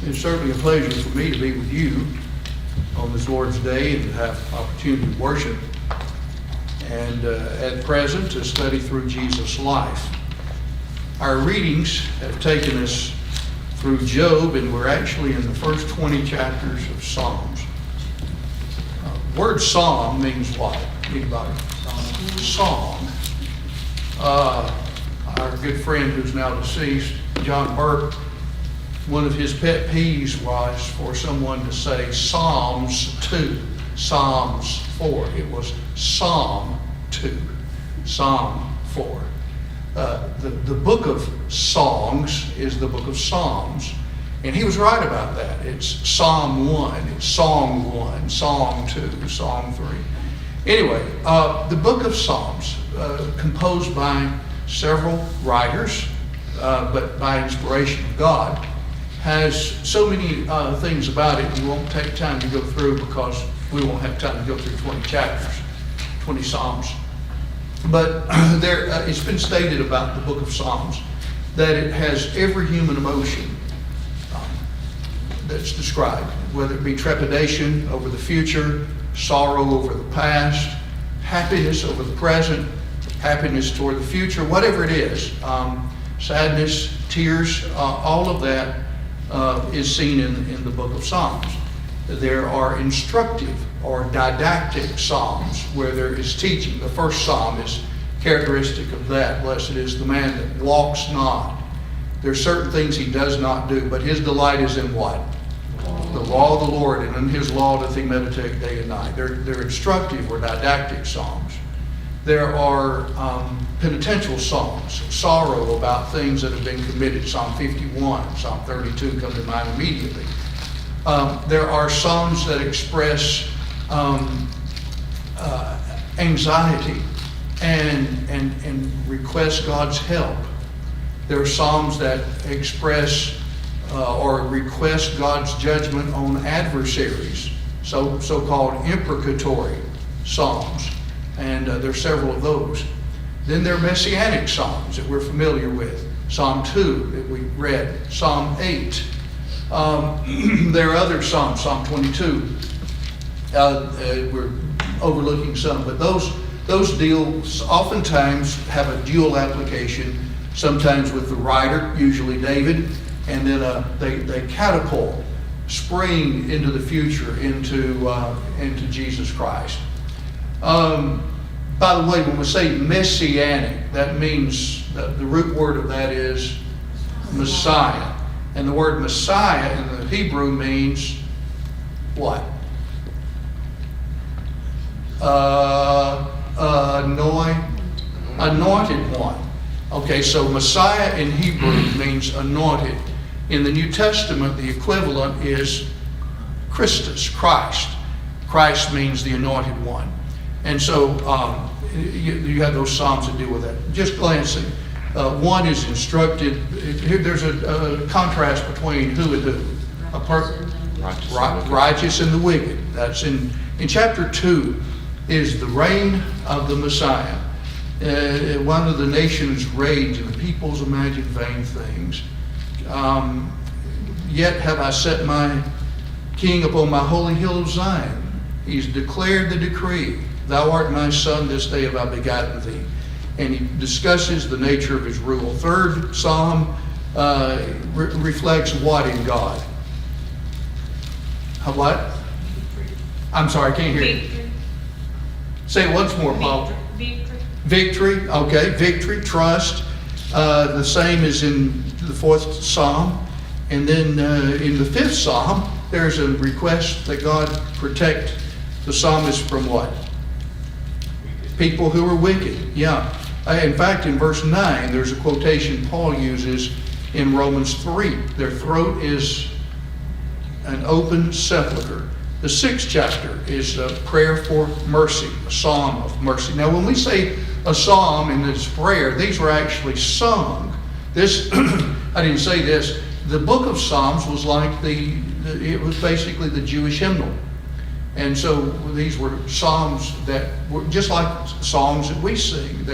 It's certainly a pleasure for me to be with you on this Lord's Day and to have opportunity to worship, and at present to study through Jesus' life. Our readings have taken us through Job, and we're actually in the first 20 chapters of Psalms. Word psalm means what? Anybody? Song. Our good friend who's now deceased, John Burke, one of his pet peeves was for someone to say Psalms 2, Psalms 4. It was Psalm 2, Psalm 4. The book of songs is the book of Psalms. And he was right about that. It's Psalm 1, it's Song 1, Song 2, Song 3. Anyway, the book of Psalms, composed by several writers, but by inspiration of God, has so many things about it we won't take time to go through because we won't have time to go through 20 chapters, 20 Psalms. But it's been stated about the book of Psalms that it has every human emotion that's described, whether it be trepidation over the future, sorrow over the past, happiness over the present, happiness toward the future, whatever it is, sadness, tears, all of that is seen in the book of Psalms. There are instructive or didactic psalms where there is teaching. The first psalm is characteristic of that. Blessed is the man that walks not. There are certain things he does not do, but his delight is in what? The law of the Lord, and in his law doth he meditate day and night. They're instructive or didactic psalms. There are penitential psalms, sorrow about things that have been committed. Psalm 51, Psalm 32 come to mind immediately. There are psalms that express anxiety and request God's help. There are psalms that express or request God's judgment on adversaries, so-called imprecatory psalms. And there are several of those. Then there are messianic psalms that we're familiar with. Psalm 2 that we read, Psalm 8. There are other psalms, Psalm 22. We're overlooking some, but those deals oftentimes have a dual application, sometimes with the writer, usually David, and then they catapult, spring into the future, into Jesus Christ. By the way, when we say messianic, that means the root word of that is Messiah. And the word Messiah in the Hebrew means what? Anointed one. Okay, so Messiah in Hebrew means anointed. In the New Testament, the equivalent is Christus, Christ. Christ means the anointed one. And so you have those psalms that deal with that. Just glancing, one is instructed. Here, there's a contrast between who and who. Righteous and the wicked. That's in chapter 2 is the reign of the Messiah. One of the nations rage and the peoples imagine vain things. Yet have I set my king upon my holy hill of Zion. He's declared the decree. Thou art my son, this day have I begotten thee. And he discusses the nature of his rule. Third psalm reflects what in God? What? I'm sorry, I can't hear you. Say it once more, Paul. Victory, okay, victory, trust. The same is in the fourth psalm. And then in the fifth psalm, there's a request that God protect the psalmist from what? People who are wicked. Yeah. In fact, in verse 9, there's a quotation Paul uses in Romans 3. Their throat is an open sepulcher. The 6th chapter is a prayer for mercy, a psalm of mercy. Now, when we say a psalm in this prayer, these were actually sung. This, I didn't say this, the book of Psalms was like it was basically the Jewish hymnal. And so these were psalms that were just like songs that we sing.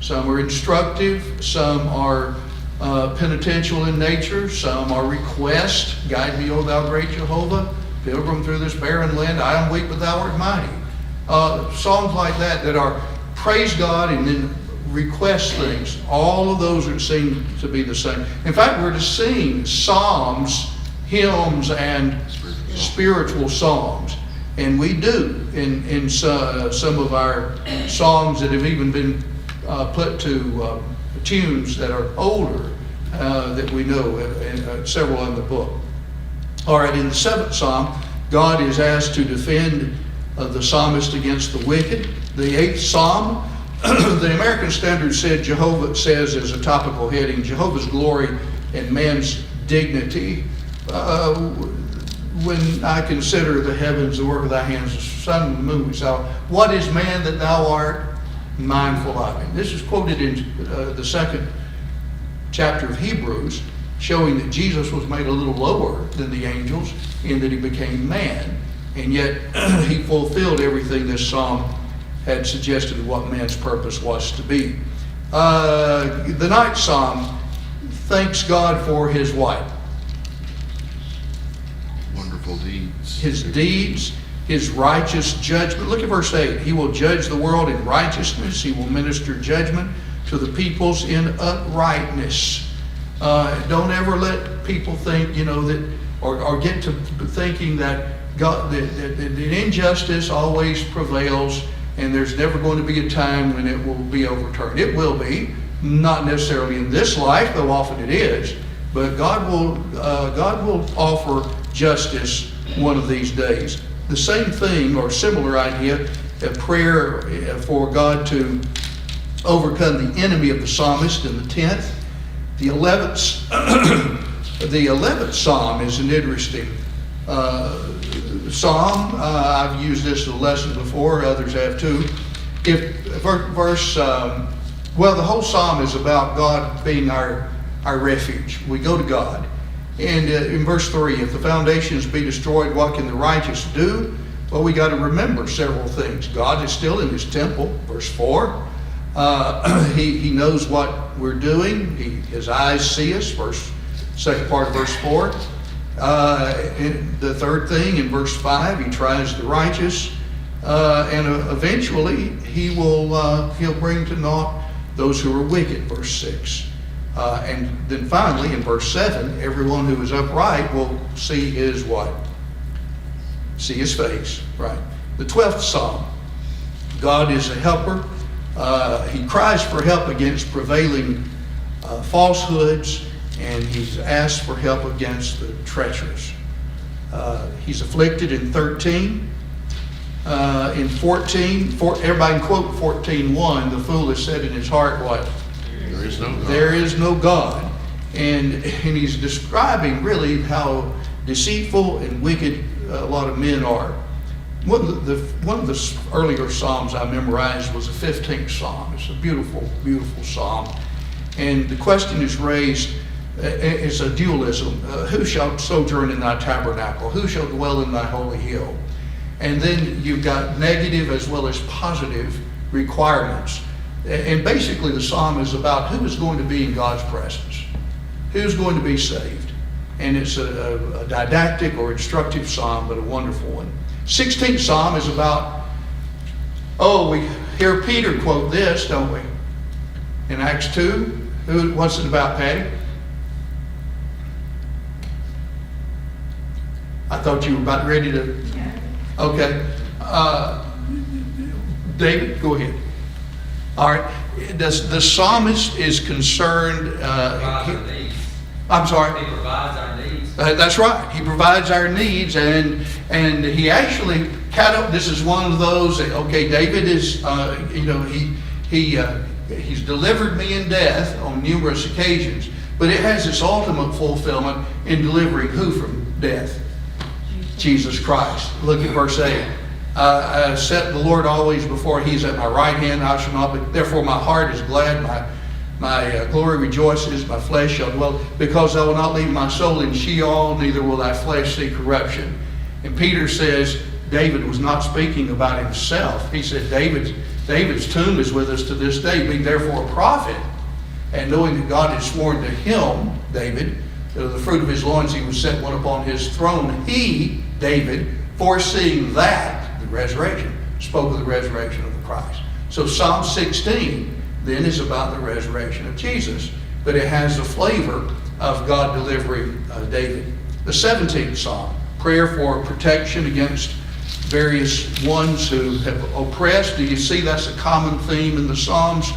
Some are instructive, some are penitential in nature. Some are request. Guide me, O thou great Jehovah, pilgrim through this barren land. I am weak, but thou art mighty. Songs like that are praise God and then request things. All of those are seen to be the same. In fact, we're to sing psalms, hymns, and spiritual songs. And we do in some of our songs that have even been put to tunes that are older that we know, several in the book. All right, in the 7th Psalm, God is asked to defend the psalmist against the wicked. The 8th Psalm, the American Standard says as a topical heading, Jehovah's glory and man's dignity. When I consider the heavens, the work of thy hands, the sun and the moon, what is man that thou art mindful of him? This is quoted in the 2nd chapter of Hebrews, showing that Jesus was made a little lower than the angels in that he became man. And yet he fulfilled everything this psalm had suggested of what man's purpose was to be. The 9th Psalm thanks God for his what? Wonderful deeds. His deeds, his righteous judgment. Look at verse 8. He will judge the world in righteousness. He will minister judgment to the peoples in uprightness. Don't ever let people think, that, or get to thinking that God, that injustice always prevails and there's never going to be a time when it will be overturned. It will be, not necessarily in this life, though often it is, but God will offer justice one of these days. The same thing or similar idea, a prayer for God to overcome the enemy of the psalmist in the 10th. The 11th Psalm is an interesting psalm. I've used this as a lesson before, others have too. The whole psalm is about God being our refuge. We go to God. And in verse 3, if the foundations be destroyed, what can the righteous do? Well, we got to remember several things. God is still in his temple, verse 4. He knows what we're doing. His eyes see us, second part of verse 4. And the third thing, in verse 5, he tries the righteous. And eventually, he'll bring to naught those who are wicked, verse 6. And then finally, in verse 7, everyone who is upright will see his what? See his face, right? The 12th Psalm, God is a helper. He cries for help against prevailing falsehoods, and he's asked for help against the treacherous. He's afflicted in 13. In 14, everybody can quote 14:1, the fool has said in his heart what? There is no God. There is no God. And he's describing really how deceitful and wicked a lot of men are. One of the earlier psalms I memorized was the 15th Psalm. It's a beautiful, beautiful psalm. And the question is raised, it's a dualism. Who shall sojourn in thy tabernacle? Who shall dwell in thy holy hill? And then you've got negative as well as positive requirements. And basically the psalm is about who is going to be in God's presence. Who's going to be saved. And it's a didactic or instructive psalm, but a wonderful one. 16th Psalm is about, we hear Peter quote this, don't we? In Acts 2. What's it about, Patty? I thought you were about ready to... Okay. David, go ahead. All right. The psalmist is concerned... I'm sorry? He provides our needs. That's right. He provides our needs, and he actually this is one of those. Okay, David is he's delivered me in death on numerous occasions, but it has its ultimate fulfillment in delivering who from death? Jesus Christ. Look at verse 8. I set the Lord always before he's at my right hand. I shall not be. Therefore, my heart is glad. My glory rejoices, my flesh shall dwell, because I will not leave my soul in Sheol, neither will thy flesh see corruption. And Peter says David was not speaking about himself. He said David's tomb is with us to this day, being therefore a prophet. And knowing that God had sworn to him, David, the fruit of his loins he would set one upon his throne, he, David, foreseeing that, the resurrection, spoke of the resurrection of the Christ. So Psalm 16 then is about the resurrection of Jesus, but it has the flavor of God delivering David. The 17th Psalm, prayer for protection against various ones who have oppressed. Do you see that's a common theme in the Psalms?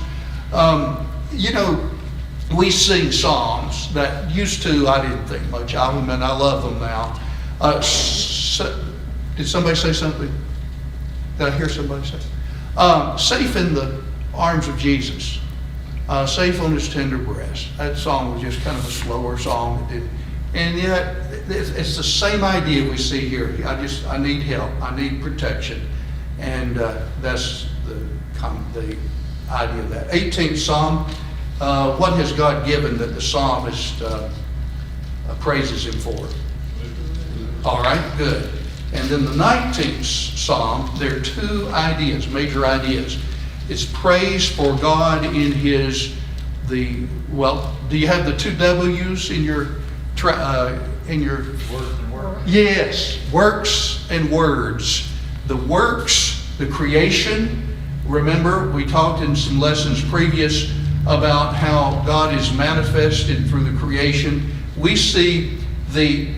You know, we sing psalms that used to, I didn't think much of them, and I love them now. Did somebody say something? Did I hear somebody say? Safe in the arms of Jesus. Safe on his tender breast. That song was just kind of a slower song. And yet, it's the same idea we see here. I need help. I need protection. And that's the idea of that. 18th Psalm. What has God given that the psalmist praises him for? All right, good. And then the 19th Psalm, there are two ideas, major ideas. It's praise for God in do you have the two W's in your works and words? Yes, works and words. The works, the creation. Remember, we talked in some lessons previous about how God is manifested through the creation. We see the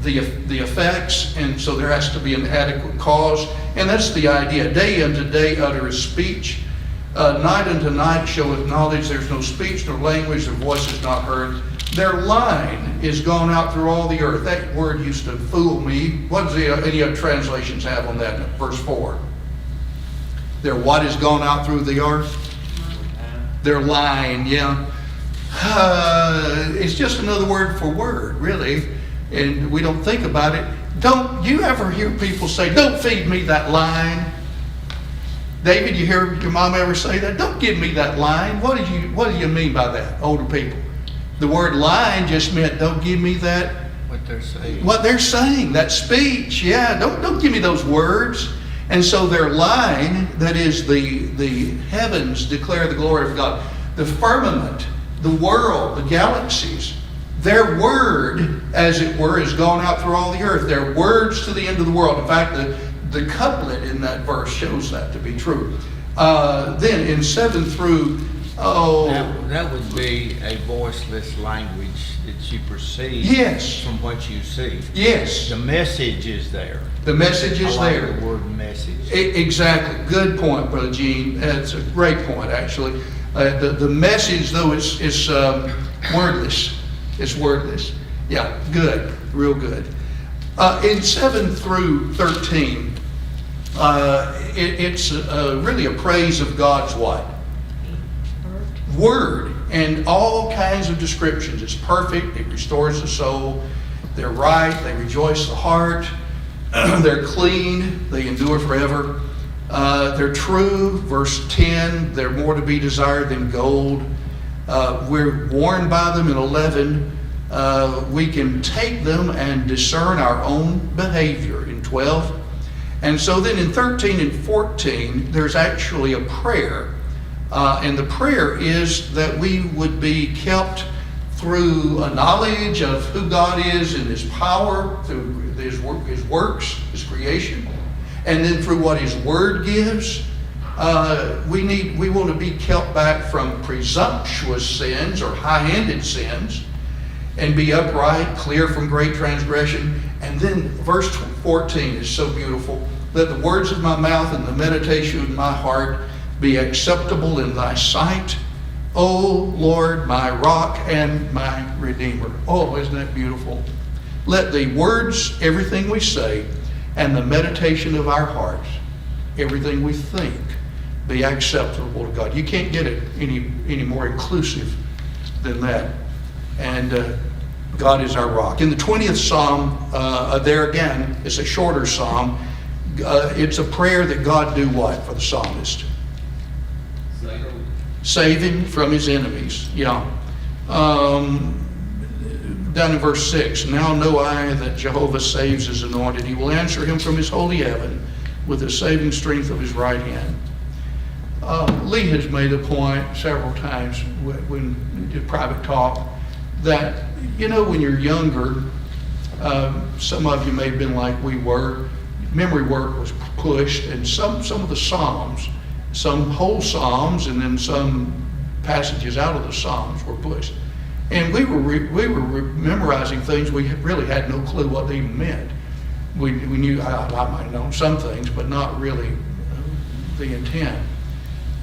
effects, and so there has to be an adequate cause. And that's the idea. Day unto day uttereth speech. Night unto night showeth knowledge. There's no speech nor language, their voice is not heard. Their line is gone out through all the earth. That word used to fool me. What does any other translations have on that? Verse 4. Their what is gone out through the earth? Their line, yeah. It's just another word for word, really. And we don't think about it. Don't you ever hear people say, "Don't feed me that line"? David, you hear your mom ever say that? "Don't give me that line." What do you mean by that, older people? The word line just meant, don't give me that. What they're saying. What they're saying, that speech. Yeah, don't give me those words. And so their line, that is the heavens declare the glory of God. The firmament, the world, the galaxies, their word, as it were, has gone out through all the earth. Their words to the end of the world. In fact, the couplet in that verse shows that to be true. Then in 7 through, That would be a voiceless language that you perceive yes, from what you see. Yes. The message is there. The message is I like there. the word message. Exactly. Good point, Brother Gene. That's a great point, actually. The message, though, is wordless. It's wordless. Yeah, good. Real good. In 7 through 13, it's really a praise of God's what? Word. And all kinds of descriptions. It's perfect. It restores the soul. They're right. They rejoice the heart. They're clean. They endure forever. They're true. Verse 10, they're more to be desired than gold. We're warned by them in 11. We can take them and discern our own behavior in 12. And so then in 13 and 14, there's actually a prayer. And the prayer is that we would be kept through a knowledge of who God is and His power, through His works, His creation, and then through what His Word gives. We want to be kept back from presumptuous sins or high-handed sins, and be upright, clear from great transgression. And then verse 14 is so beautiful. Let the words of my mouth and the meditation of my heart be acceptable in thy sight, O Lord, my rock and my redeemer. Oh, isn't that beautiful? Let the words, everything we say, and the meditation of our hearts, everything we think, be acceptable to God. You can't get it any more inclusive than that. And God is our rock. In the 20th Psalm, there again, it's a shorter psalm. It's a prayer that God do what for the psalmist? Save him from his enemies. Yeah. Down in verse 6, now know I that Jehovah saves his anointed. He will answer him from his holy heaven with the saving strength of his right hand. Lee has made a point several times when we did private talk that, you know, when you're younger, some of you may have been like we were, memory work was pushed, and some of the Psalms, some whole Psalms and then some passages out of the Psalms were pushed. And we were memorizing things we really had no clue what they even meant. We knew, I might have known some things, but not really the intent.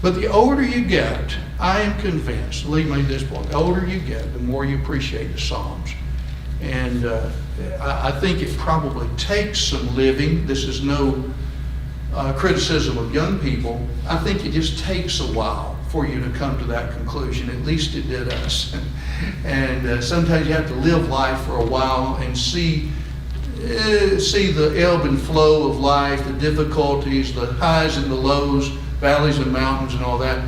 But the older you get, I am convinced, Lee made this point, the older you get, the more you appreciate the Psalms. And I think it probably takes some living. This is no criticism of young people. I think it just takes a while for you to come to that conclusion. At least it did us. And sometimes you have to live life for a while and see the ebb and flow of life, the difficulties, the highs and the lows, valleys and mountains and all that,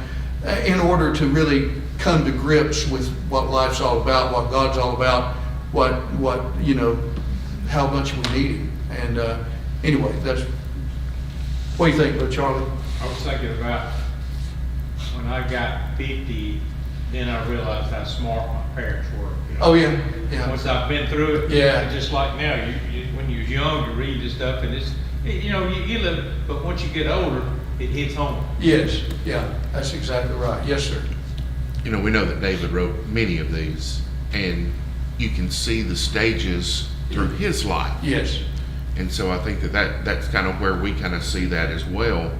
in order to really come to grips with what life's all about, what God's all about, what you know, how much we need Him. And anyway, that's, what do you think, Brother Charlie? I was thinking about when I got 50, then I realized how smart my parents were. You know? Oh yeah, yeah. Once I've been through it, Yeah. just like now, when you're young, you read this stuff, and it's, you know, you live, but once you get older, it hits home. Yes, yeah, that's exactly right. Yes, sir. You know, we know that David wrote many of these, and you can see the stages through his life. Yes. And so I think that's kind of where we kind of see that as well,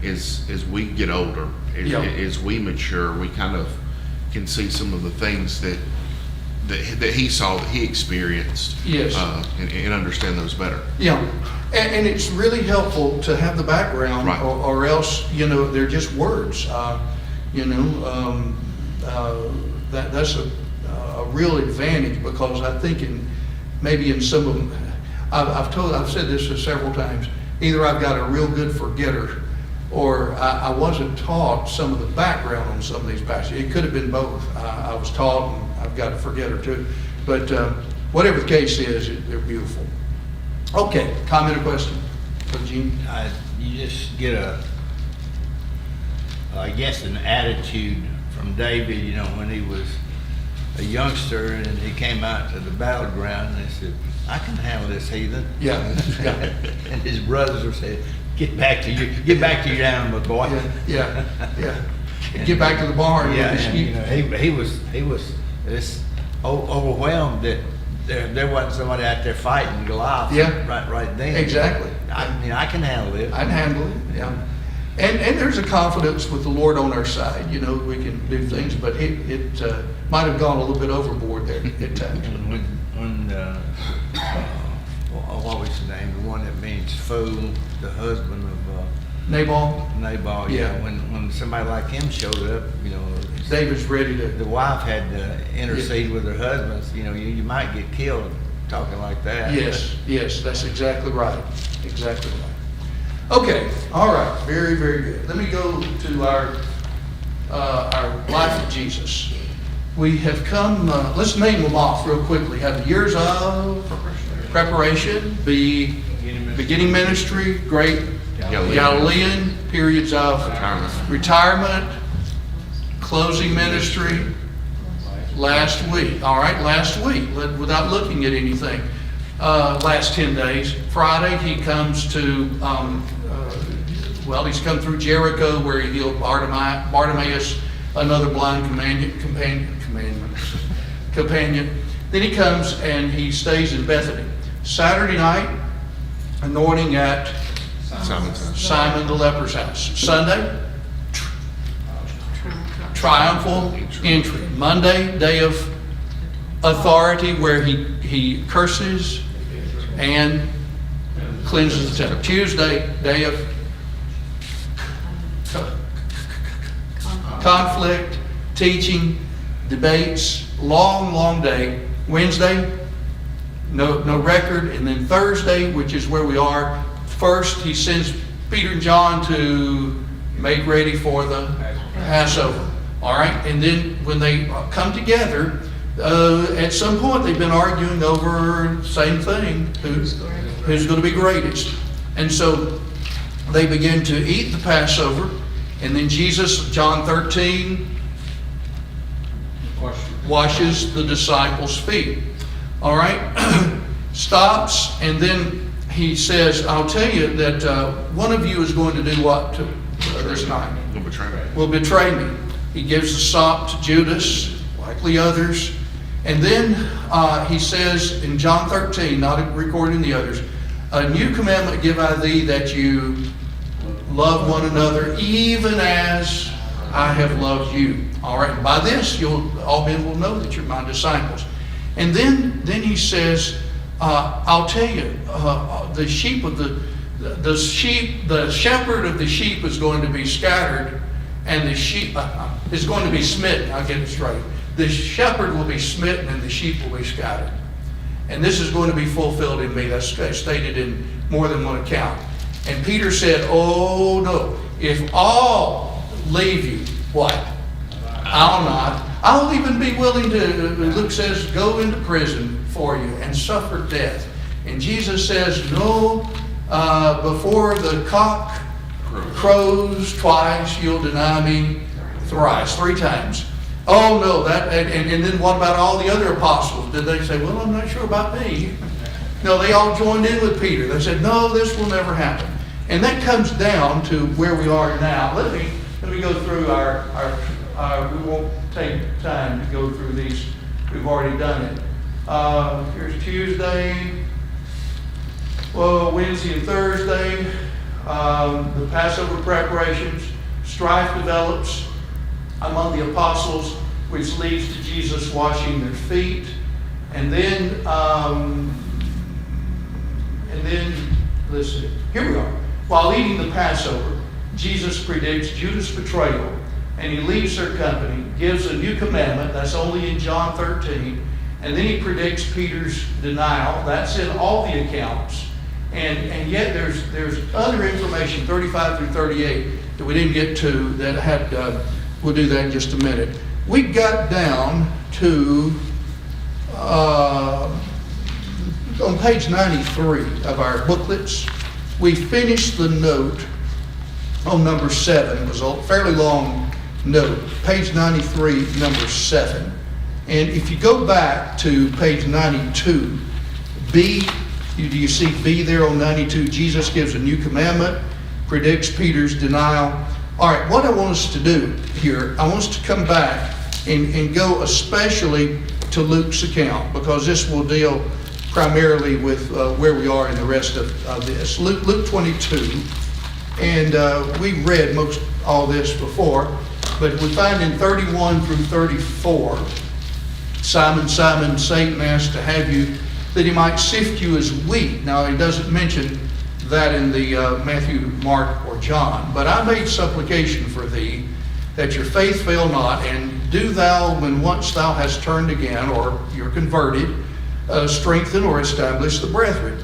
is as we get older, Yeah. as we mature, we kind of can see some of the things that he saw, that he experienced. Yes. And understand those better. Yeah, and it's really helpful to have the background, Right. or else, you know, they're just words. You know, that's a real advantage, because I think maybe in some of them, I've said this several times, either I've got a real good forgetter, or I wasn't taught some of the background on some of these passages. It could have been both. I was taught, and I've got a forgetter too. But whatever the case is, they're beautiful. Okay, comment or question for Gene? You just get I guess an attitude from David, you know, when he was a youngster and he came out to the battleground and he said, I can handle this heathen. Yeah, yeah. And his brothers were saying, get back to your animal, boy. Yeah. Get back to the barn. Yeah, and, you know, he was this overwhelmed that there wasn't somebody out there fighting Goliath. Yeah. Right then. Exactly. I can handle it. I'd handle it, yeah. And there's a confidence with the Lord on our side. You know, we can do things, but it might have gone a little bit overboard there at times. What was his name? The one that means fool, the husband of Nabal, Nabal. Yeah. Yeah. When somebody like him showed up, you know, David's ready to. the wife had to intercede with her husband. You know, you might get killed talking like that. Yes, that's exactly right. Exactly right. Okay, all right, very, very good. Let me go to our life of Jesus. We have come, let's name them off real quickly. Have the years of preparation, beginning ministry, great Galilean, periods of retirement, closing ministry, last week. All right, last week, without looking at anything. Last 10 days. Friday, he comes to, he's come through Jericho, where he healed Bartimaeus, another blind companion. Then he comes and he stays in Bethany. Saturday night, anointing at Simon the leper's house. Sunday, triumphal entry. Monday, day of authority, where he curses and cleanses the temple. Tuesday, day of conflict, teaching, debates, long day. Wednesday, no record. And then Thursday, which is where we are, first he sends Peter and John to make ready for the Passover. All right, and then when they come together, at some point they've been arguing over the same thing, who's going to be greatest. And so they begin to eat the Passover, And then Jesus, John 13, washes the disciples' feet. All right? Stops, and then he says, I'll tell you that one of you is going to do what this night? Will betray me. Will betray me. He gives the sop to Judas, likely others. And then he says in John 13, not recording the others, a new commandment give I thee, that you love one another, even as I have loved you. All right, by this all men will know that you're my disciples. And then he says, I'll tell you, the shepherd of the sheep is going to be scattered, and the sheep is going to be smitten. I'll get it straight. The shepherd will be smitten, and the sheep will be scattered. And this is going to be fulfilled in me. That's stated in more than one account. And Peter said, oh no, if all leave you, what? I'll not. I'll even be willing to, Luke says, go into prison for you and suffer death. And Jesus says, no, before the cock crows twice, you'll deny me thrice, 3 times. Oh no, and then what about all the other apostles? Did they say, well, I'm not sure about me? No, they all joined in with Peter. They said, no, this will never happen. And that comes down to where we are now. Let me go through our we won't take time to go through these. We've already done it. Here's Tuesday, Wednesday and Thursday, the Passover preparations. Strife develops among the apostles, which leads to Jesus washing their feet. And then listen, here we are. While eating the Passover, Jesus predicts Judas' betrayal, and he leaves their company, gives a new commandment, that's only in John 13, and then he predicts Peter's denial. That's in all the accounts. And yet there's other information, 35 through 38, that we didn't get to that had, we'll do that in just a minute. We got down to, on page 93 of our booklets, we finished the note on number 7. It was a fairly long note. Page 93, number 7. And if you go back to page 92, B, do you see B there on 92? Jesus gives a new commandment, predicts Peter's denial. All right, what I want us to do here, I want us to come back and go especially to Luke's account, because this will deal primarily with where we are in the rest of this. Luke 22, and we read all this before, but we find in 31 through 34, Simon, Simon, Satan asked to have you, that he might sift you as wheat. Now, he doesn't mention that in the Matthew, Mark, or John. But I made supplication for thee, that your faith fail not, and do thou, when once thou hast turned again, or you're converted, strengthen or establish the brethren.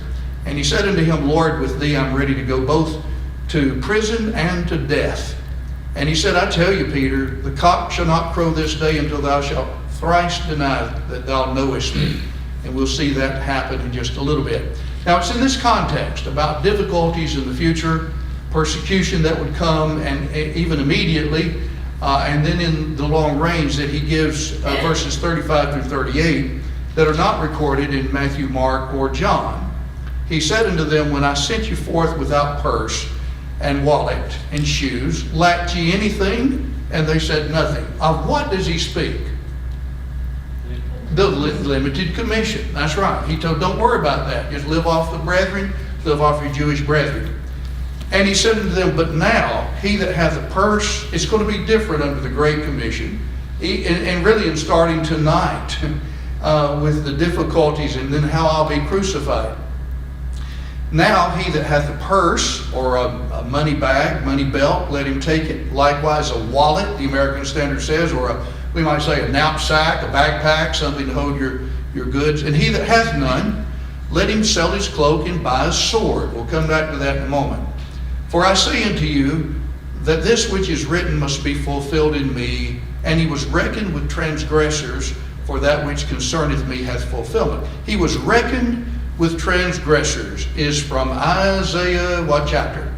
And he said unto him, Lord, with thee I'm ready to go both to prison and to death. And he said, I tell you, Peter, the cock shall not crow this day until thou shalt thrice deny that thou knowest me. And we'll see that happen in just a little bit. Now, it's in this context about difficulties in the future, persecution that would come, and even immediately, and then in the long range, that he gives verses 35 through 38 that are not recorded in Matthew, Mark, or John. He said unto them, when I sent you forth without purse and wallet and shoes, lacked ye anything? And they said, nothing. Of what does he speak? The limited commission. That's right. He told, don't worry about that. Just live off the brethren, live off your Jewish brethren. And he said unto them, but now he that hath a purse, it's going to be different under the Great Commission. And really in starting tonight with the difficulties and then how I'll be crucified. Now he that hath a purse or a money bag, money belt, let him take it. Likewise a wallet, the American Standard says, or we might say a knapsack, a backpack, something to hold your goods. And he that hath none, let him sell his cloak and buy a sword. We'll come back to that in a moment. For I say unto you that this which is written must be fulfilled in me. And he was reckoned with transgressors, for that which concerneth me hath fulfillment. He was reckoned with transgressors is from Isaiah, what chapter?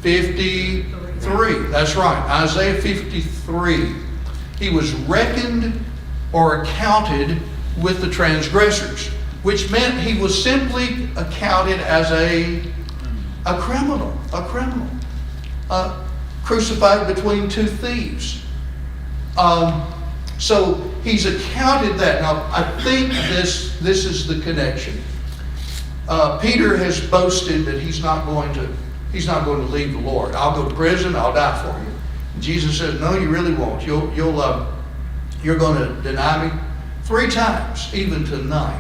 53. 3. That's right. Isaiah 53. He was reckoned or accounted with the transgressors, which meant he was simply accounted as a criminal, crucified between two thieves. So he's accounted that. Now, I think this is the connection. Peter has boasted that he's not going to leave the Lord. I'll go to prison. I'll die for you. Jesus says, no, you really won't. You're going to deny me 3 times, even tonight.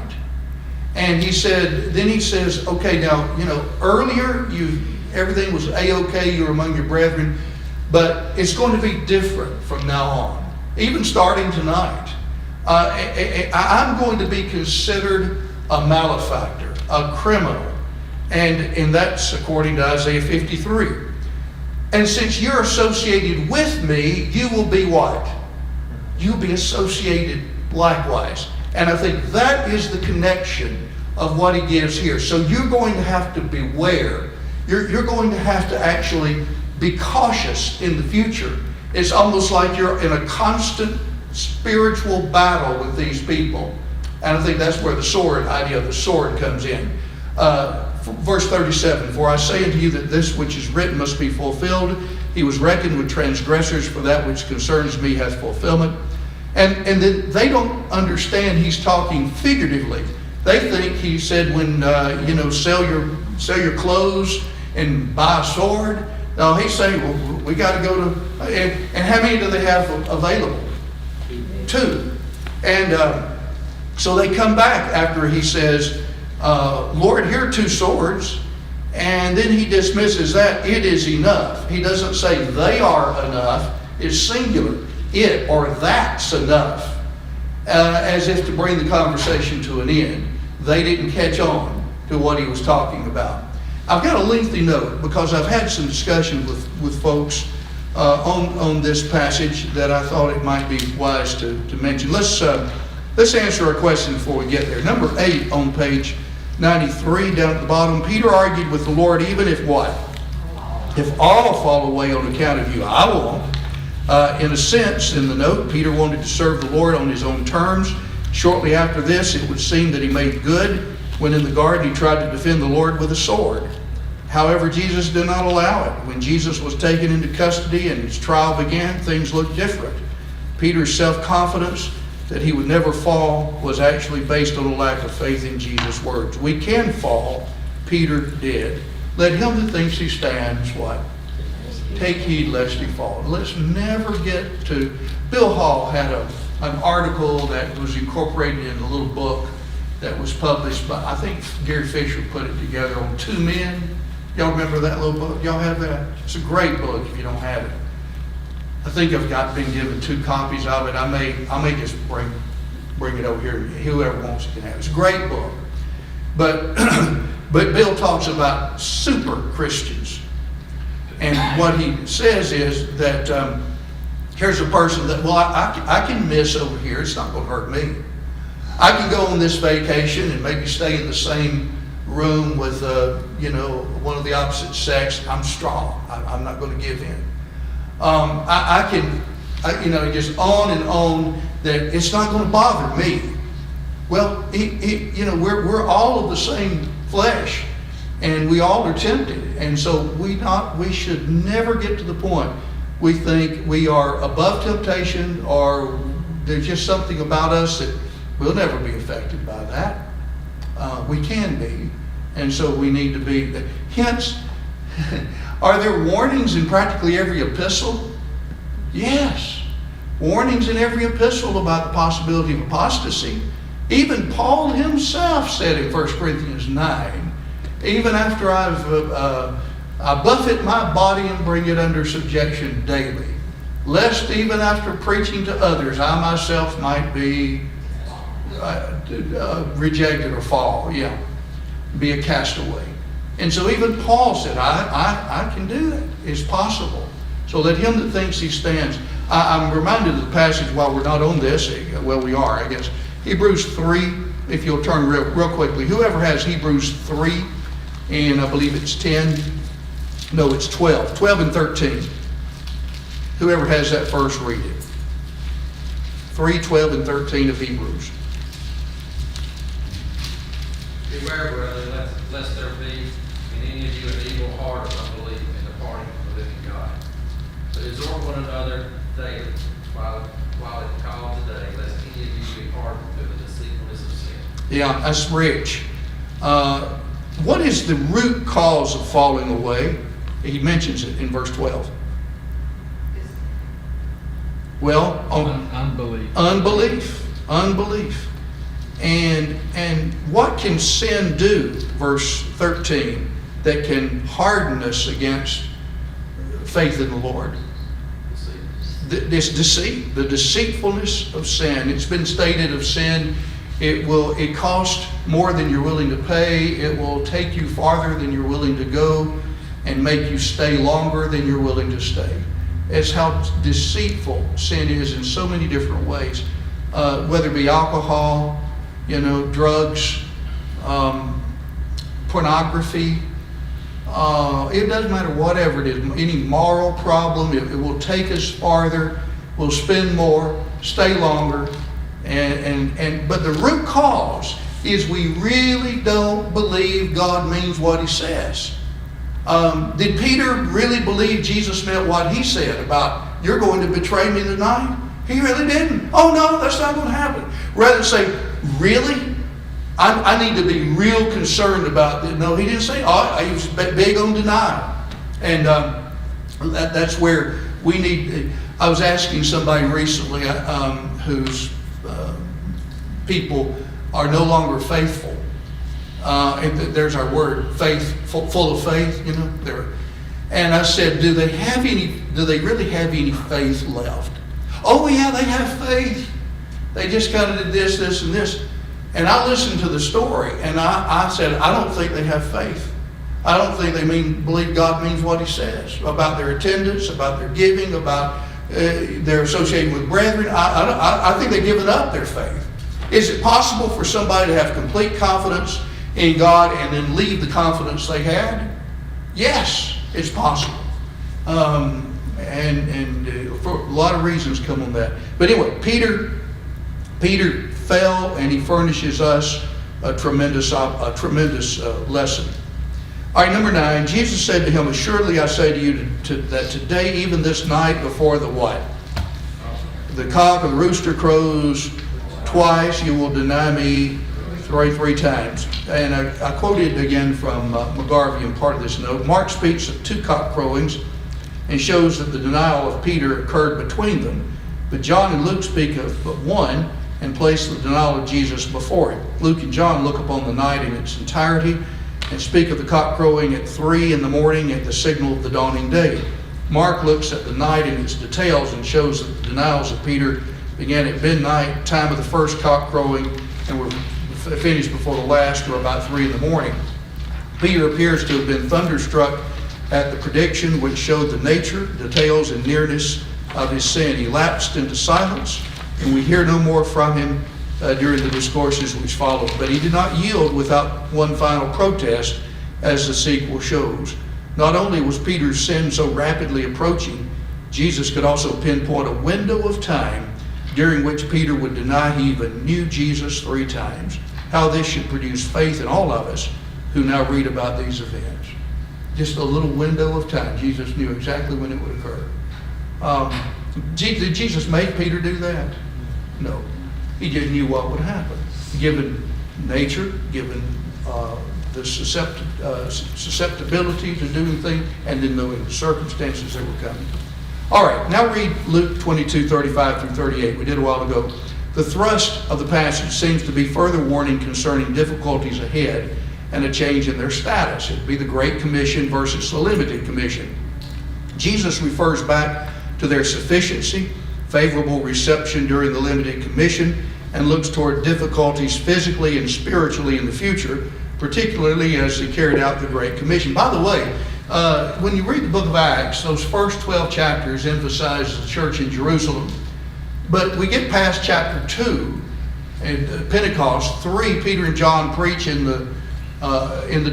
And he says, okay, now, earlier everything was A-okay, you were among your brethren, but it's going to be different from now on, even starting tonight. I'm going to be considered a malefactor, a criminal. And that's according to Isaiah 53. And since you're associated with me, you will be what? You'll be associated likewise. And I think that is the connection of what he gives here. So you're going to have to beware. You're going to have to actually be cautious in the future. It's almost like you're in a constant spiritual battle with these people. And I think that's where the idea of the sword comes in. Verse 37, for I say unto you that this which is written must be fulfilled. He was reckoned with transgressors, for that which concerns me hath fulfillment. And then they don't understand he's talking figuratively. They think he said when, sell your clothes and buy a sword. No, he's saying, well, we got to go to, and how many do they have available? 2. And so they come back after he says, Lord, here are 2 swords. And then he dismisses that. It is enough. He doesn't say they are enough. It's singular. It or that's enough. As if to bring the conversation to an end. They didn't catch on to what he was talking about. I've got a lengthy note because I've had some discussion with folks on this passage that I thought it might be wise to mention. Let's answer a question before we get there. Number 8 on page 93 down at the bottom. Peter argued with the Lord, even if what? If all fall away on account of you, I won't. In a sense, in the note, Peter wanted to serve the Lord on his own terms. Shortly after this, it would seem that he made good when in the garden he tried to defend the Lord with a sword. However, Jesus did not allow it. When Jesus was taken into custody and his trial began, things looked different. Peter's self-confidence that he would never fall was actually based on a lack of faith in Jesus' words. We can fall. Peter did. Let him that thinks he stands, what? Take heed lest he fall. Let's never get to... Bill Hall had an article that was incorporated in a little book that was published by, I think Gary Fisher put it together, on 2 men. Y'all remember that little book? Y'all have that? It's a great book if you don't have it. I think I've been given 2 copies of it. I may just bring it over here. Whoever wants it can have it. It's a great book. But Bill talks about super Christians. And what he says is that here's a person that, well, I can miss over here. It's not going to hurt me. I can go on this vacation and maybe stay in the same room with, one of the opposite sex. I'm strong. I'm not going to give in. I can, just on and on, that it's not going to bother me. Well, we're all of the same flesh, and we all are tempted. And so we should never get to the point we think we are above temptation, or there's just something about us that we'll never be affected by that. We can be, and so we need to be. Hence, are there warnings in practically every epistle? Yes. Warnings in every epistle about the possibility of apostasy. Even Paul himself said in 1 Corinthians 9, even after I buffet my body and bring it under subjection daily, lest even after preaching to others, I myself might be rejected or fall, be a castaway. And so even Paul said, I can do that. It's possible. So let him that thinks he stands. I'm reminded of the passage while we're not on this. Well, we are, I guess. Hebrews 3, if you'll turn real quickly. Whoever has Hebrews 3, and I believe it's 10. No, it's 12. 12 and 13. Whoever has that first, read it. 3, 12, and 13 of Hebrews. Beware, brethren, lest there be in any of you an evil heart of unbelief in departing from the living God. But exhort one another daily, while it called today, lest any of you be hardened through the deceitfulness of sin. Yeah, that's rich. What is the root cause of falling away? He mentions it in verse 12. Well, unbelief. And what can sin do, verse 13, that can harden us against faith in the Lord? This deceit, the deceitfulness of sin. It's been stated of sin, it costs more than you're willing to pay. It will take you farther than you're willing to go and make you stay longer than you're willing to stay. It's how deceitful sin is in so many different ways, whether it be alcohol, drugs, pornography. It doesn't matter whatever it is, any moral problem. It will take us farther. We'll spend more, stay longer, but the root cause is we really don't believe God means what He says. Did Peter really believe Jesus meant what he said about, you're going to betray me tonight? He really didn't. Oh no, that's not going to happen. Rather than say, really? I need to be real concerned about this. No, he didn't say, he was big on denial. And that's where we need, I was asking somebody recently whose people are no longer faithful. And there's our word, faith, full of faith, And I said, do they really have any faith left? Oh yeah, they have faith. They just kind of did this, and this. And I listened to the story, and I said, I don't think they have faith. I don't think they believe God means what He says about their attendance, about their giving, about their associating with brethren. I think they've given up their faith. Is it possible for somebody to have complete confidence in God and then leave the confidence they had? Yes, it's possible. And for a lot of reasons come on that. But anyway, Peter fell, and he furnishes us a tremendous lesson. All right, number 9, Jesus said to him, assuredly I say to you that today, even this night, before the what? The cock or the rooster crows twice, you will deny me three times. And I quoted again from McGarvey in part of this note. Mark speaks of 2 cock crowings and shows that the denial of Peter occurred between them. But John and Luke speak of but one and place the denial of Jesus before it. Luke and John look upon the night in its entirety and speak of the cock crowing at 3 in the morning at the signal of the dawning day. Mark looks at the night in its details and shows that the denials of Peter began at midnight, time of the first cock crowing, and were finished before the last, or about 3 in the morning. Peter appears to have been thunderstruck at the prediction, which showed the nature, details, and nearness of his sin. He lapsed into silence, and we hear no more from him during the discourses which followed. But he did not yield without one final protest, as the sequel shows. Not only was Peter's sin so rapidly approaching, Jesus could also pinpoint a window of time during which Peter would deny he even knew Jesus 3 times. How this should produce faith in all of us who now read about these events. Just a little window of time. Jesus knew exactly when it would occur. Did Jesus make Peter do that? No. He just knew what would happen. Given nature, given the susceptibility to doing things, and then knowing the circumstances that were coming. All right, now read Luke 22:35 through 38. We did a while ago. The thrust of the passage seems to be further warning concerning difficulties ahead and a change in their status. It would be the Great Commission versus the Limited Commission. Jesus refers back to their sufficiency, favorable reception during the Limited Commission, and looks toward difficulties physically and spiritually in the future, particularly as they carried out the Great Commission. By the way, when you read the book of Acts, those first 12 chapters emphasize the church in Jerusalem. But we get past chapter 2, and Pentecost, 3, Peter and John preach in the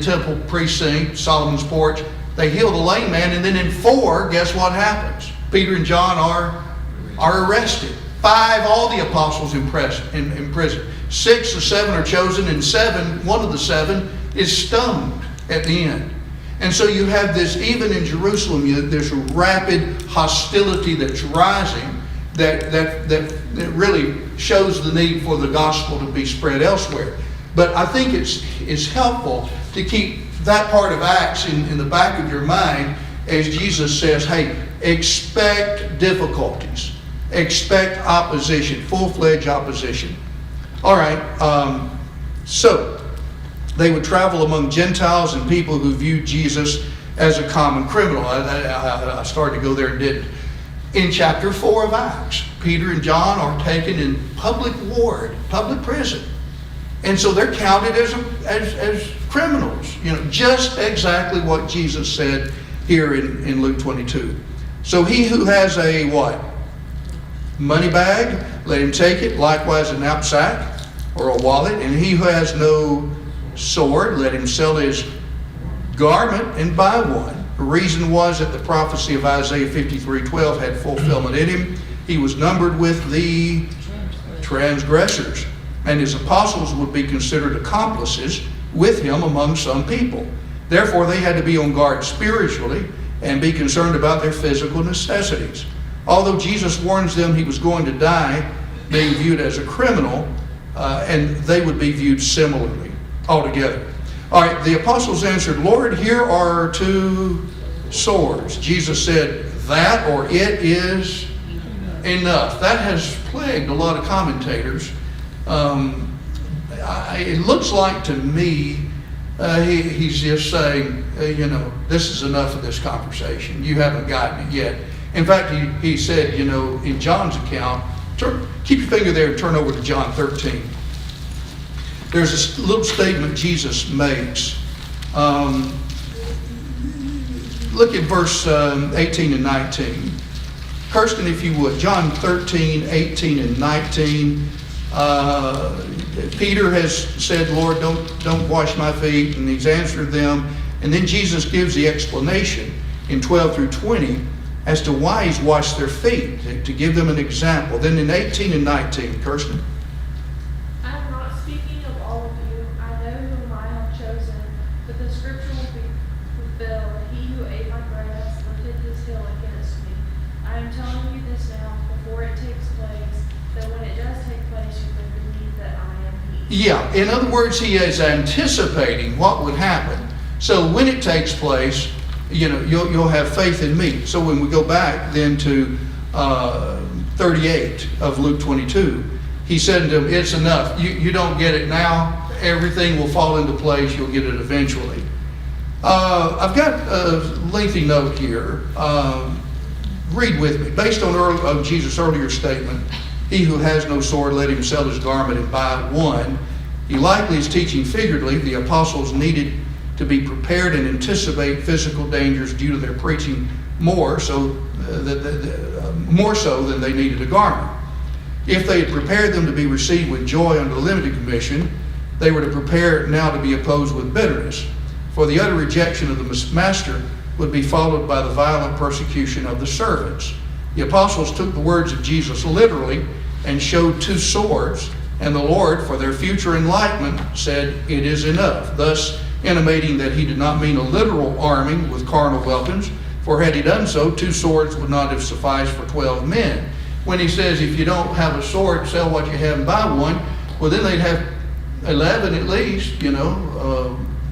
temple precinct, Solomon's porch. They heal the lame man, and then in 4, guess what happens? Peter and John are arrested. 5, all the apostles in prison. 6 or 7 are chosen, and 7, one of the 7 is stoned at the end. And so you have this, even in Jerusalem, there's a rapid hostility that's rising that really shows the need for the gospel to be spread elsewhere. But I think it's helpful to keep that part of Acts in the back of your mind as Jesus says, hey, expect difficulties. Expect opposition, full-fledged opposition. All right, so they would travel among Gentiles and people who viewed Jesus as a common criminal. I started to go there and didn't. In chapter 4 of Acts, Peter and John are taken in public ward, public prison. And so they're counted as criminals. Just exactly what Jesus said here in Luke 22. So he who has a what? Money bag, let him take it. Likewise a knapsack or a wallet. And he who has no sword, let him sell his garment and buy one. The reason was that the prophecy of Isaiah 53:12 had fulfillment in him. He was numbered with the transgressors, and his apostles would be considered accomplices with him among some people. Therefore, they had to be on guard spiritually and be concerned about their physical necessities. Although Jesus warns them he was going to die, being viewed as a criminal, and they would be viewed similarly altogether. All right, the apostles answered, Lord, here are 2 swords. Jesus said, that or it is enough. That has plagued a lot of commentators. It looks like to me he's just saying, this is enough of this conversation. You haven't gotten it yet. In fact, he said, in John's account, keep your finger there and turn over to John 13. There's a little statement Jesus makes. Look at verse 18 and 19. Kirsten, if you would, John 13, 18 and 19. Peter has said, Lord, don't wash my feet, and he's answered them. And then Jesus gives the explanation in 12 through 20 as to why he's washed their feet, to give them an example. Then in 18 and 19, Kirsten. I am not speaking of all of you. I know whom I have chosen, but the scripture will be fulfilled. He who ate my bread has lifted his heel against me. I am telling you this now before it takes place, that when it does take place, you will believe that I am he. Yeah, in other words, he is anticipating what would happen. So when it takes place, you'll have faith in me. So when we go back then to 38 of Luke 22, he said to them, it's enough. You don't get it now. Everything will fall into place. You'll get it eventually. I've got a lengthy note here. Read with me. Based on Jesus' earlier statement, he who has no sword, let him sell his garment and buy one. He likely is teaching figuratively. The apostles needed to be prepared and anticipate physical dangers due to their preaching more so than they needed a garment. If they had prepared them to be received with joy under the limited commission, they were to prepare now to be opposed with bitterness. For the utter rejection of the master would be followed by the violent persecution of the servants. The apostles took the words of Jesus literally and showed 2 swords, and the Lord, for their future enlightenment, said, it is enough, thus intimating that he did not mean a literal arming with carnal weapons, for had he done so, 2 swords would not have sufficed for 12 men. When he says, if you don't have a sword, sell what you have and buy one, well then they'd have 11 at least,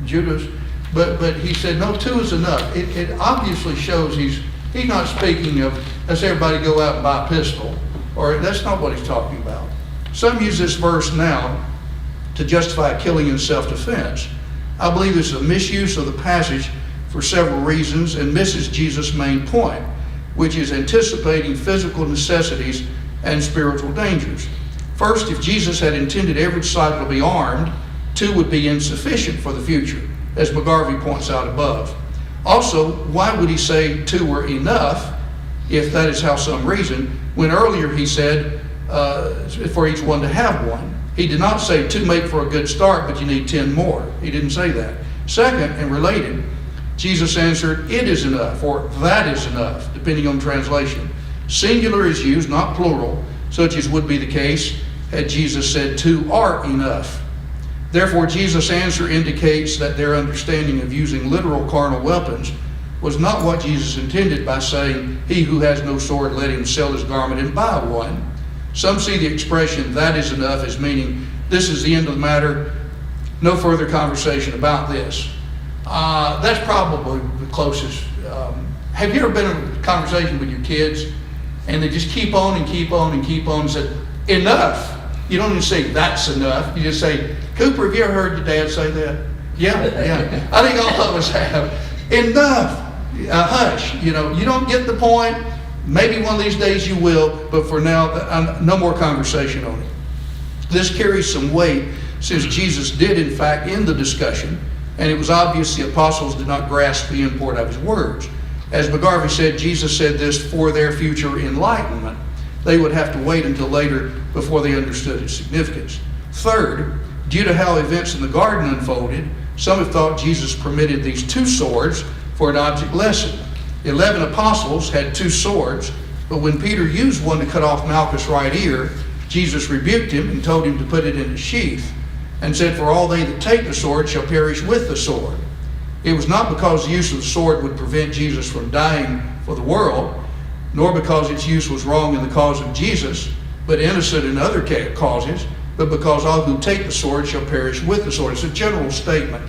Judas. But he said, no, 2 is enough. It obviously shows he's not speaking of, let's everybody go out and buy a pistol, or that's not what he's talking about. Some use this verse now to justify killing in self-defense. I believe this is a misuse of the passage for several reasons and misses Jesus' main point, which is anticipating physical necessities and spiritual dangers. First, if Jesus had intended every disciple to be armed, 2 would be insufficient for the future, as McGarvey points out above. Also, why would he say 2 were enough, if that is how some reason, when earlier he said for each one to have one? He did not say 2 make for a good start, but you need 10 more. He didn't say that. Second, and related, Jesus answered, "It is enough," or "that is enough," depending on translation. Singular is used, not plural, such as would be the case had Jesus said, "Two are enough." Therefore, Jesus' answer indicates that their understanding of using literal carnal weapons was not what Jesus intended by saying, "He who has no sword, let him sell his garment and buy one." Some see the expression, "that is enough," as meaning, this is the end of the matter, no further conversation about this. That's probably the closest. Have you ever been in a conversation with your kids and they just keep on and keep on and keep on and say, "Enough"? You don't even say, "That's enough." You just say, "Cooper, have you ever heard your dad say that?" Yeah. I think all of us have. "Enough." Hush. You don't get the point. Maybe one of these days you will, but for now, no more conversation on it. This carries some weight since Jesus did in fact end the discussion, and it was obvious the apostles did not grasp the import of his words. As McGarvey said, Jesus said this for their future enlightenment. They would have to wait until later before they understood its significance. Third, due to how events in the garden unfolded, some have thought Jesus permitted these two swords for an object lesson. 11 apostles had two swords, but when Peter used one to cut off Malchus' right ear, Jesus rebuked him and told him to put it in its sheath, and said, "For all they that take the sword shall perish with the sword." It was not because the use of the sword would prevent Jesus from dying for the world, nor because its use was wrong in the cause of Jesus, but innocent in other causes, but because all who take the sword shall perish with the sword. It's a general statement.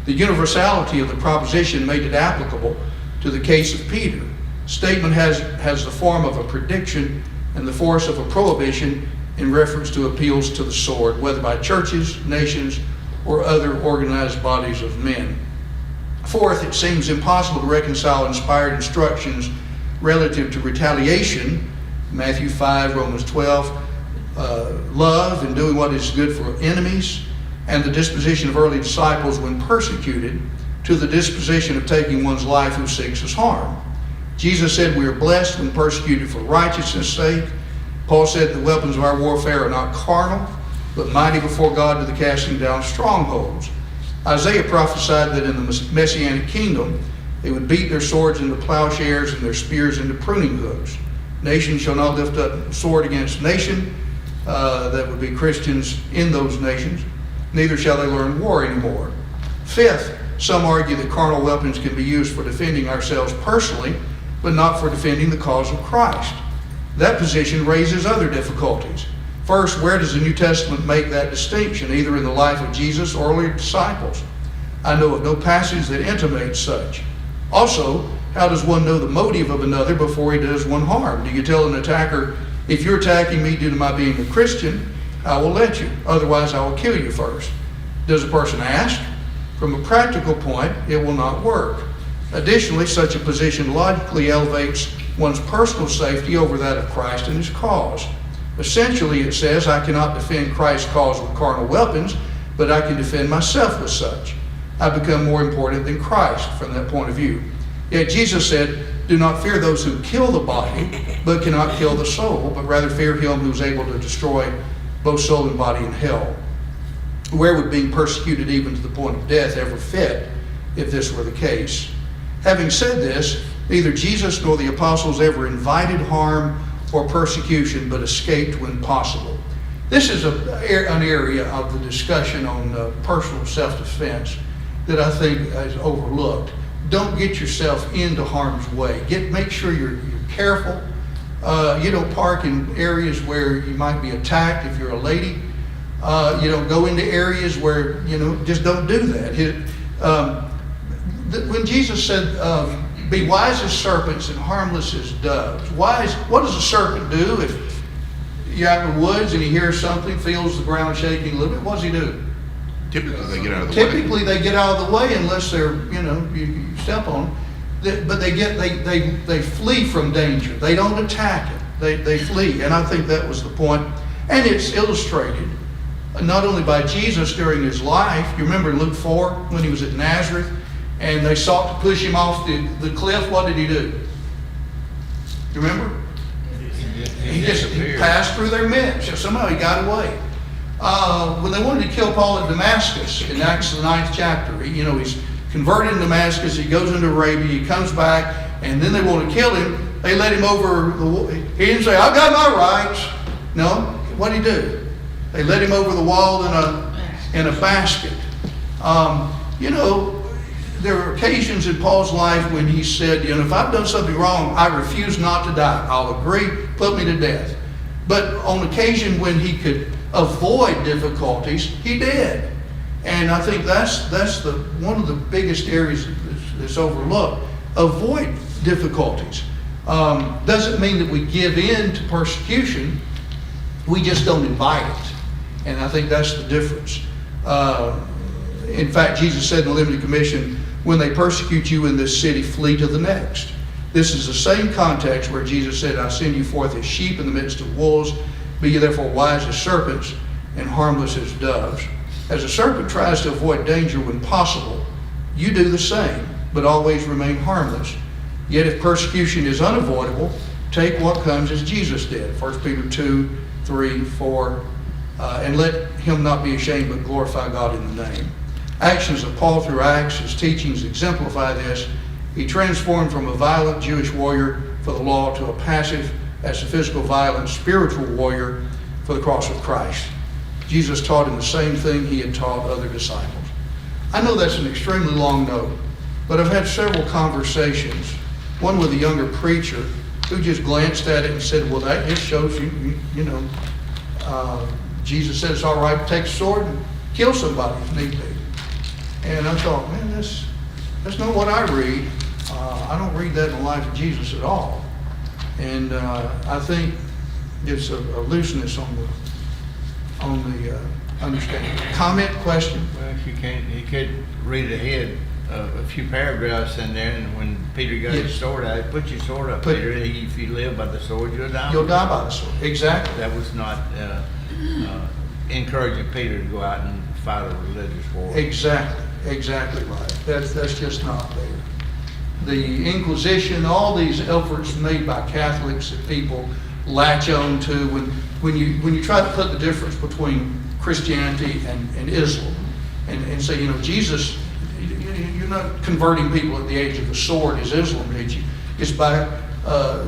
The universality of the proposition made it applicable to the case of Peter. Statement has the form of a prediction and the force of a prohibition in reference to appeals to the sword, whether by churches, nations, or other organized bodies of men. Fourth, it seems impossible to reconcile inspired instructions relative to retaliation, Matthew 5, Romans 12, love and doing what is good for enemies, and the disposition of early disciples when persecuted, to the disposition of taking one's life who seeks us harm. Jesus said we are blessed when persecuted for righteousness' sake. Paul said the weapons of our warfare are not carnal, but mighty before God to the casting down of strongholds. Isaiah prophesied that in the Messianic kingdom, they would beat their swords into plowshares and their spears into pruning hooks. Nation shall not lift up sword against nation, that would be Christians in those nations, neither shall they learn war anymore. Fifth, some argue that carnal weapons can be used for defending ourselves personally, but not for defending the cause of Christ. That position raises other difficulties. First, where does the New Testament make that distinction, either in the life of Jesus or earlier disciples? I know of no passage that intimates such. Also, how does one know the motive of another before he does one harm? Do you tell an attacker, "If you're attacking me due to my being a Christian, I will let you. Otherwise, I will kill you first"? Does a person ask? From a practical point, it will not work. Additionally, such a position logically elevates one's personal safety over that of Christ and his cause. Essentially, it says, I cannot defend Christ's cause with carnal weapons, but I can defend myself with such. I become more important than Christ from that point of view. Yet Jesus said, "Do not fear those who kill the body, but cannot kill the soul, but rather fear him who is able to destroy both soul and body in hell." Where would being persecuted even to the point of death ever fit if this were the case? Having said this, neither Jesus nor the apostles ever invited harm or persecution, but escaped when possible. This is an area of the discussion on personal self-defense that I think is overlooked. Don't get yourself into harm's way. Make sure you're careful. You don't park in areas where you might be attacked if you're a lady. You don't go into areas where, just don't do that. When Jesus said, be wise as serpents and harmless as doves. What does a serpent do if you're out in the woods and he hears something, feels the ground shaking a little bit? What does he do? Typically, they get out of the way. Typically, they get out of the way unless they're, you step on them. But they flee from danger. They don't attack it. They flee. And I think that was the point. And it's illustrated not only by Jesus during his life. You remember in Luke 4 when he was at Nazareth and they sought to push him off the cliff. What did he do? You remember? He passed through their midst. Somehow he got away. When they wanted to kill Paul at Damascus in Acts the 9th chapter, he's converted in Damascus, he goes into Arabia, he comes back, and then they want to kill him. They let him over the wall. He didn't say, I've got my rights. No, what did he do? They let him over the wall in a basket. You know, there are occasions in Paul's life when he said, you know, if I've done something wrong, I refuse not to die. I'll agree, put me to death. But on occasion when he could avoid difficulties, he did. And I think that's one of the biggest areas that's overlooked. Avoid difficulties. Doesn't mean that we give in to persecution. We just don't invite it. And I think that's the difference. In fact, Jesus said in the Limited Commission, when they persecute you in this city, flee to the next. This is the same context where Jesus said, I send you forth as sheep in the midst of wolves. Be ye therefore wise as serpents and harmless as doves. As a serpent tries to avoid danger when possible, you do the same, but always remain harmless. Yet if persecution is unavoidable, take what comes as Jesus did. 1 Peter 2, 3, 4, and let him not be ashamed, but glorify God in the name. Actions of Paul through Acts, his teachings exemplify this. He transformed from a violent Jewish warrior for the law to a passive, as a physical, violent, spiritual warrior for the cross of Christ. Jesus taught him the same thing he had taught other disciples. I know that's an extremely long note, but I've had several conversations, one with a younger preacher who just glanced at it and said, well, that just shows you know, Jesus said it's all right to take a sword and kill somebody if need be. And I thought, man, that's not what I read. I don't read that in the life of Jesus at all. And I think it's a looseness on the understanding. Comment, question? Well, if you could read ahead a few paragraphs in there, and when Peter got his sword out, put your sword up, Peter. If you live by the sword, you'll die. You'll die by the sword. Exactly. That was not encouraging Peter to go out and fight a religious war. Exactly right. That's just not there. The Inquisition, all these efforts made by Catholics that people latch on to when you try to put the difference between Christianity and Islam and say, you know, Jesus, you're not converting people at the age of the sword as Islam did you. It's by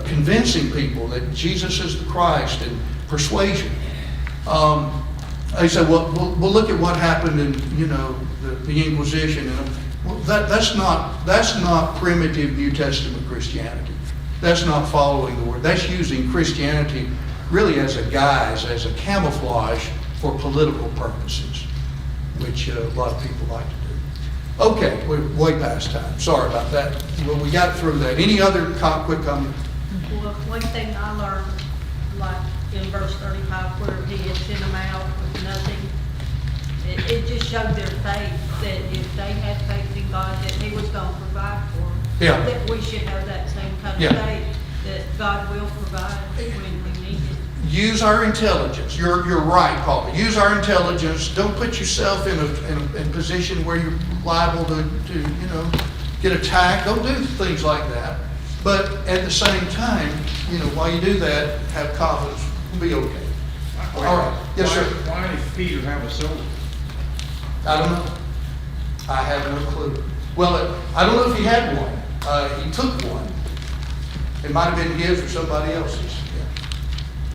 convincing people that Jesus is the Christ and persuasion. They say, well, look at what happened in, you know, the Inquisition. And well, that's not primitive New Testament Christianity. That's not following the word. That's using Christianity really as a guise, as a camouflage for political purposes, which a lot of people like to do. Okay, we're way past time. Sorry about that. Well, we got through that. Any other quick comment? Well, one thing I learned, like in verse 35, where he had sent them out with nothing, it just showed their faith that if they had faith in God, that he was going to provide for them. Yeah. That we should have that same kind of Yeah. faith, that God will provide when we need it. Use our intelligence. You're right, Paul. Use our intelligence. Don't put yourself in a position where you're liable to you know, get attacked. Don't do things like that. But at the same time, you know, while you do that, have confidence. We'll be okay. All right. Yes, sir. Why did Peter have a sword? I don't know. I have no clue. Well, I don't know if he had one. He took one. It might have been his or somebody else's. Yeah.